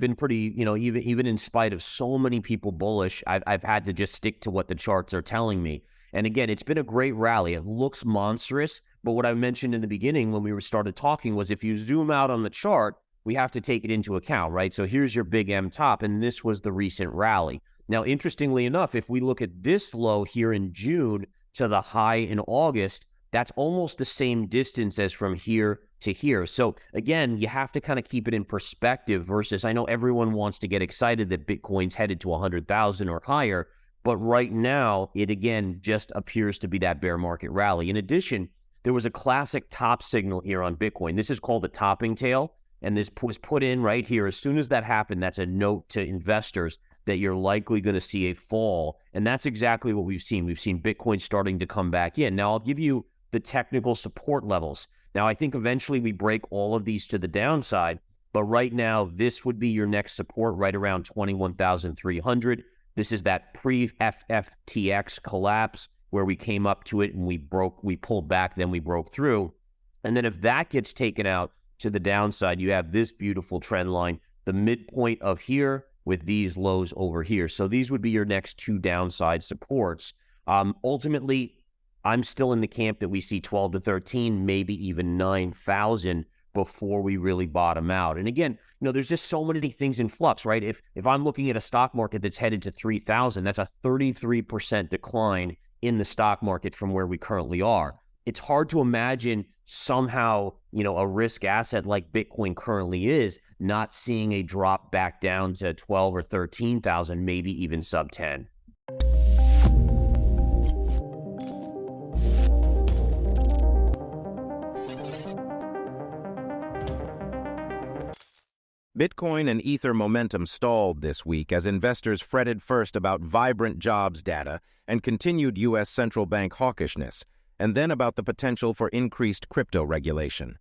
been pretty, even in spite of so many people bullish, I've had to just stick to what the charts are telling me. And again, it's been a great rally. It looks monstrous, but what I mentioned in the beginning when we started talking was if you zoom out on the chart, we have to take it into account, right? So here's your big M top, and this was the recent rally. Now, interestingly enough, if we look at this low here in June to the high in August, that's almost the same distance as from here to here. So again, you have to kind of keep it in perspective versus, I know everyone wants to get excited that Bitcoin's headed to 100,000 or higher, but right now, it again just appears to be that bear market rally. In addition, there was a classic top signal here on Bitcoin. This is called the topping tail, and this was put in right here. As soon as that happened, that's a note to investors that you're likely going to see a fall, and that's exactly what we've seen. We've seen Bitcoin starting to come back in. Now, I'll give you the technical support levels. Now, I think eventually we break all of these to the downside, but right now, this would be your next support right around 21,300. This is that pre-FFTX collapse where we came up to it and we pulled back, then we broke through. And then if that gets taken out to the downside, you have this beautiful trend line, the midpoint of here with these lows over here. So these would be your next two downside supports. Ultimately, I'm still in the camp that we see 12 to 13, maybe even 9,000 before we really bottom out. And again, there's just so many things in flux, right? If I'm looking at a stock market that's headed to 3,000, that's a 33% decline in the stock market from where we currently are. It's hard to imagine somehow, a risk asset like Bitcoin currently is not seeing a drop back down to 12 or 13,000, maybe even sub 10. Bitcoin and Ether momentum stalled this week as investors fretted first about vibrant jobs data and continued U.S. central bank hawkishness, and then about the potential for increased crypto regulation.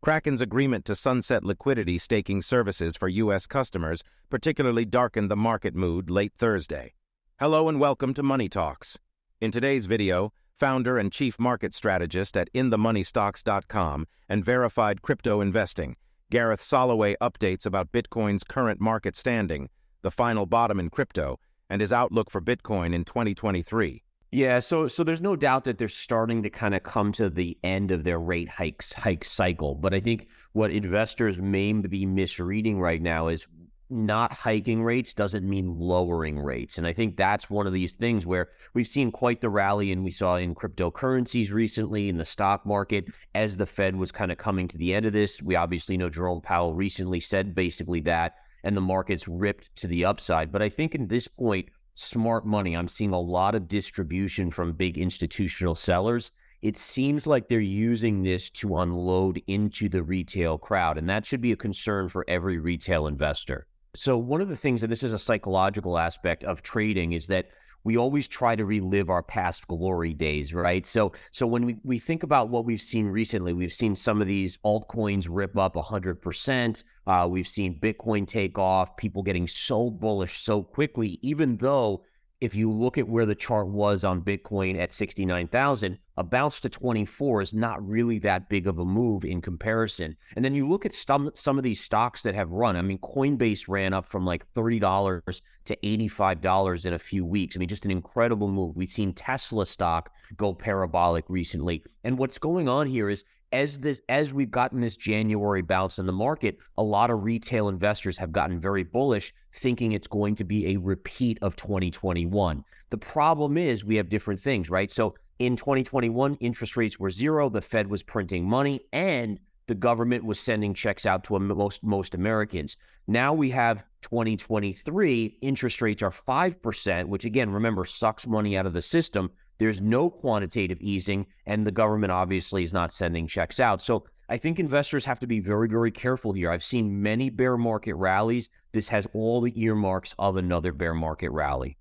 Kraken's agreement to sunset liquidity staking services for U.S. customers particularly darkened the market mood late Thursday. Hello and welcome to Money Talks. In today's video, founder and chief market strategist at InTheMoneyStocks.com and verified crypto investing, Gareth Soloway updates about Bitcoin's current market standing, the final bottom in crypto, and his outlook for Bitcoin in 2023. Yeah, so there's no doubt that they're starting to kind of come to the end of their rate hike cycle. But I think what investors may be misreading right now is not hiking rates doesn't mean lowering rates. And I think that's one of these things where we've seen quite the rally, and we saw in cryptocurrencies recently, in the stock market, as the Fed was kind of coming to the end of this. We obviously know Jerome Powell recently said basically that, and the markets ripped to the upside. But I think in this point, smart money, I'm seeing a lot of distribution from big institutional sellers. It seems like they're using this to unload into the retail crowd, and that should be a concern for every retail investor. So one of the things, and this is a psychological aspect of trading, is that we always try to relive our past glory days, right? So when we think about what we've seen recently, we've seen some of these altcoins rip up 100%. We've seen Bitcoin take off, people getting so bullish so quickly, even though if you look at where the chart was on Bitcoin at 69,000, a bounce to 24 is not really that big of a move in comparison. And then you look at some of these stocks that have run. I mean, Coinbase ran up from like $30 to $85 in a few weeks. I mean, just an incredible move. We've seen Tesla stock go parabolic recently. And what's going on here is as we've gotten this January bounce in the market, a lot of retail investors have gotten very bullish, thinking it's going to be a repeat of 2021. The problem is we have different things, right? So in 2021, interest rates were zero, the Fed was printing money, and the government was sending checks out to most Americans. Now we have 2023, interest rates are 5%, which again, remember, sucks money out of the system. There's no quantitative easing, and the government obviously is not sending checks out. So I think investors have to be very, very careful here. I've seen many bear market rallies. This has all the earmarks of another bear market rally.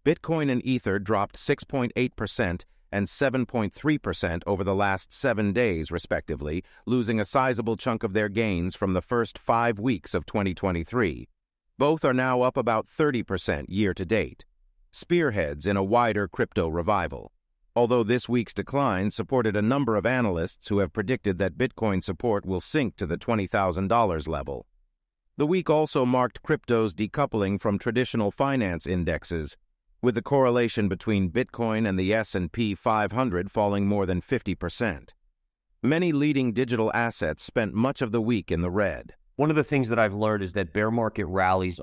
Bitcoin and Ether dropped 6.8% and 7.3% over the last 7 days, respectively, losing a sizable chunk of their gains from the first 5 weeks of 2023. Both are now up about 30% year-to-date. Spearheads in a wider crypto revival, although this week's decline supported a number of analysts who have predicted that Bitcoin support will sink to the $20,000 level. The week also marked crypto's decoupling from traditional finance indexes, with the correlation between Bitcoin and the S&P 500 falling more than 50%. Many leading digital assets spent much of the week in the red. One of the things that I've learned is that bear market rallies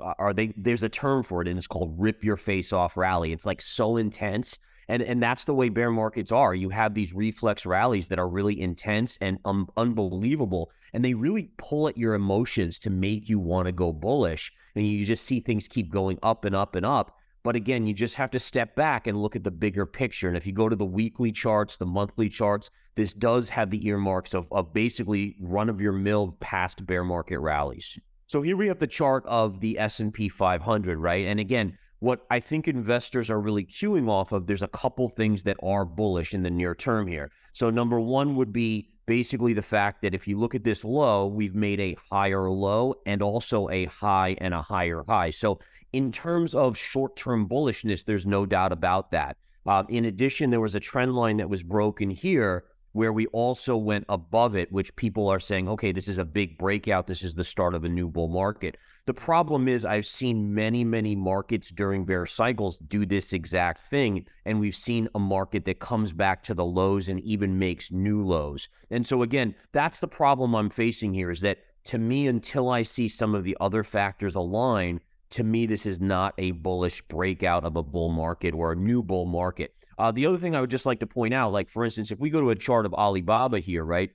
there's a term for it, and it's called rip your face off rally. It's like so intense. And that's the way bear markets are. You have these reflex rallies that are really intense and unbelievable, and they really pull at your emotions to make you want to go bullish. And you just see things keep going up and up and up. But again, you just have to step back and look at the bigger picture. And if you go to the weekly charts, the monthly charts, this does have the earmarks of basically run-of-your-mill past bear market rallies. So here we have the chart of the S&P 500, right? And again, what I think investors are really queuing off of, there's a couple things that are bullish in the near term here. So number one would be basically the fact that if you look at this low, we've made a higher low and also a high and a higher high. So in terms of short-term bullishness, there's no doubt about that. In addition, there was a trend line that was broken here where we also went above it, which people are saying, okay, this is a big breakout. This is the start of a new bull market. The problem is I've seen many, many markets during bear cycles do this exact thing. And we've seen a market that comes back to the lows and even makes new lows. And so again, that's the problem I'm facing here, is that to me, until I see some of the other factors align, to me, this is not a bullish breakout of a bull market or a new bull market. The other thing I would just like to point out, like for instance, if we go to a chart of Alibaba here, right?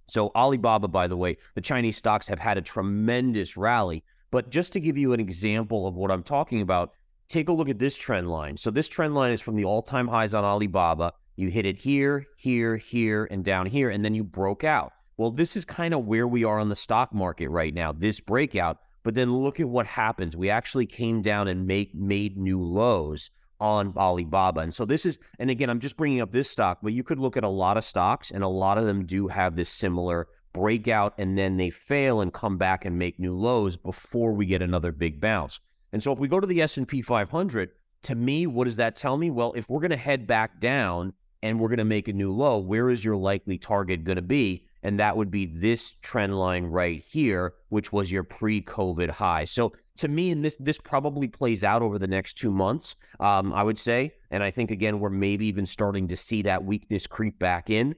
So Alibaba, by the way, the Chinese stocks have had a tremendous rally. But just to give you an example of what I'm talking about, take a look at this trend line. So this trend line is from the all-time highs on Alibaba. You hit it here, here, here, and down here, and then you broke out. Well, this is kind of where we are on the stock market right now, this breakout. But then look at what happens. We actually came down and made new lows on Alibaba. And so this is, and again, I'm just bringing up this stock, but you could look at a lot of stocks and a lot of them do have this similar breakout and then they fail and come back and make new lows before we get another big bounce. And so if we go to the S&P 500, to me, what does that tell me? Well, if we're going to head back down and we're going to make a new low, where is your likely target going to be? And that would be this trend line right here, which was your pre-COVID high. So to me, and this probably plays out over the next 2 months, I would say. And I think, again, we're maybe even starting to see that weakness creep back in.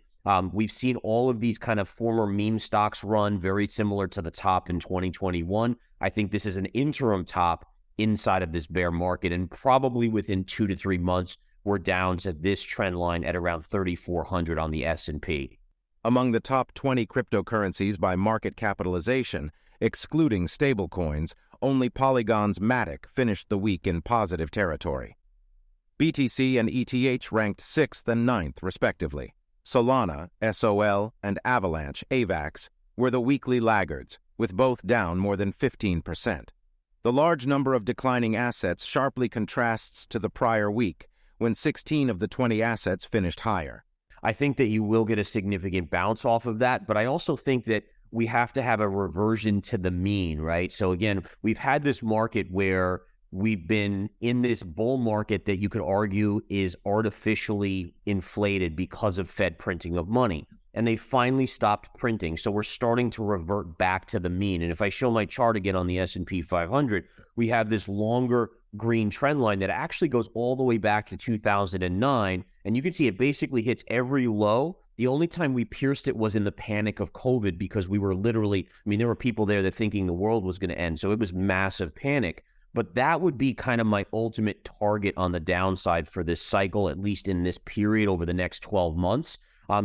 We've seen all of these kind of former meme stocks run very similar to the top in 2021. I think this is an interim top inside of this bear market. And probably within 2 to 3 months, we're down to this trend line at around 3,400 on the S&P. Among the top 20 cryptocurrencies by market capitalization, excluding stablecoins, only Polygon's Matic finished the week in positive territory. BTC and ETH ranked 6th and 9th, respectively. Solana, SOL, and Avalanche, AVAX, were the weekly laggards, with both down more than 15%. The large number of declining assets sharply contrasts to the prior week, when 16 of the 20 assets finished higher. I think that you will get a significant bounce off of that, but I also think that we have to have a reversion to the mean, right? So again, we've had this market where we've been in this bull market that you could argue is artificially inflated because of Fed printing of money. And they finally stopped printing. So we're starting to revert back to the mean. And if I show my chart again on the S&P 500, we have this longer green trend line that actually goes all the way back to 2009. And you can see it basically hits every low. The only time we pierced it was in the panic of COVID, because we were literally, there were people there that thinking the world was going to end. So it was massive panic. But that would be kind of my ultimate target on the downside for this cycle, at least in this period over the next 12 months.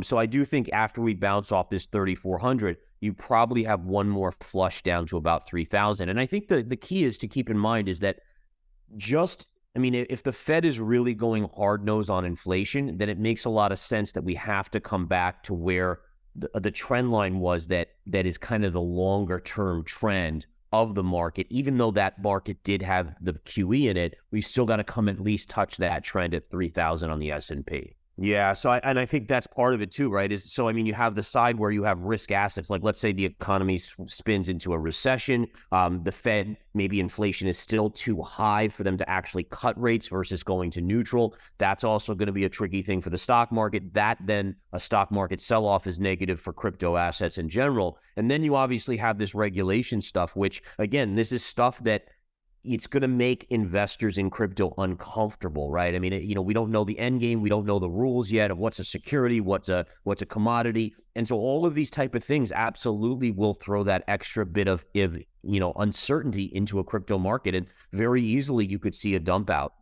So I do think after we bounce off this 3,400, you probably have one more flush down to about 3,000. And I think the key is to keep in mind is that if the Fed is really going hard-nosed on inflation, then it makes a lot of sense that we have to come back to where the trend line was that is kind of the longer-term trend of the market. Even though that market did have the QE in it, we still got to come at least touch that trend at 3,000 on the S&P. Yeah, so I think that's part of it too, right? Is so I mean, you have the side where you have risk assets, like let's say the economy spins into a recession, the Fed, maybe inflation is still too high for them to actually cut rates versus going to neutral. That's also going to be a tricky thing for the stock market. That then a stock market sell-off is negative for crypto assets in general. And then you obviously have this regulation stuff, which again, this is stuff that it's going to make investors in crypto uncomfortable, right? I mean, we don't know the end game, we don't know the rules yet of what's a security, what's a commodity, and so all of these type of things absolutely will throw that extra bit of uncertainty into a crypto market, and very easily you could see a dump out.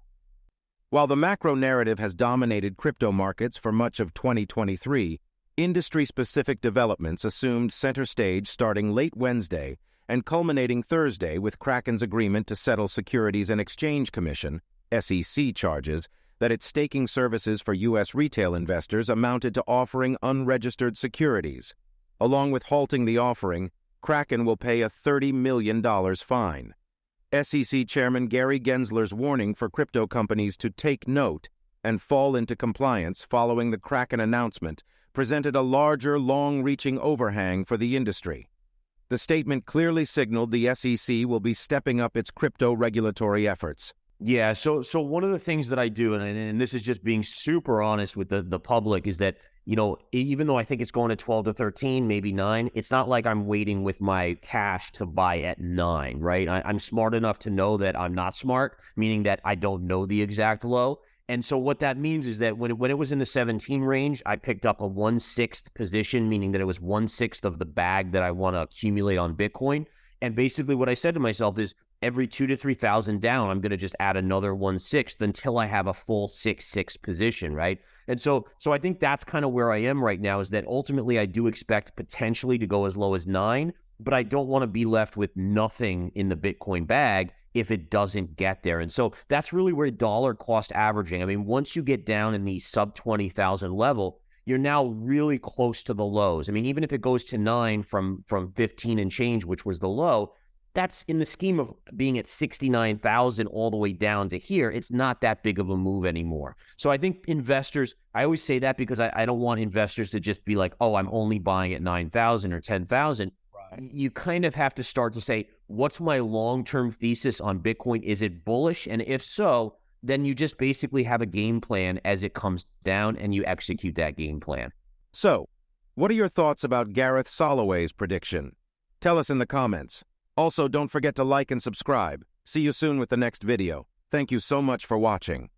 While the macro narrative has dominated crypto markets for much of 2023, industry-specific developments assumed center stage starting late Wednesday and culminating Thursday with Kraken's agreement to settle Securities and Exchange Commission (SEC) charges that its staking services for U.S. retail investors amounted to offering unregistered securities. Along with halting the offering, Kraken will pay a $30 million fine. SEC Chairman Gary Gensler's warning for crypto companies to take note and fall into compliance following the Kraken announcement presented a larger, long-reaching overhang for the industry. The statement clearly signaled the SEC will be stepping up its crypto regulatory efforts. Yeah, so one of the things that I do, and this is just being super honest with the public, is that, even though I think it's going to 12 to 13, maybe 9, it's not like I'm waiting with my cash to buy at 9, right? I'm smart enough to know that I'm not smart, meaning that I don't know the exact low. And so what that means is that when it was in the 17 range, I picked up a 1/6 position, meaning that it was 1/6 of the bag that I want to accumulate on Bitcoin. And basically what I said to myself is every 2,000 to 3,000 down, I'm going to just add another 1/6 until I have a full 6/6 position, right? And so I think that's kind of where I am right now, is that ultimately I do expect potentially to go as low as 9, but I don't want to be left with nothing in the Bitcoin bag if it doesn't get there. And so that's really where dollar cost averaging, I mean, once you get down in the sub 20,000 level, you're now really close to the lows. I mean, even if it goes to 9 from 15 and change, which was the low, that's in the scheme of being at 69,000 all the way down to here, it's not that big of a move anymore. So I think investors, I always say that because I don't want investors to just be like, oh, I'm only buying at 9,000 or 10,000. You kind of have to start to say, what's my long-term thesis on Bitcoin? Is it bullish? And if so, then you just basically have a game plan as it comes down and you execute that game plan. So, what are your thoughts about Gareth Soloway's prediction? Tell us in the comments. Also, don't forget to like and subscribe. See you soon with the next video. Thank you so much for watching.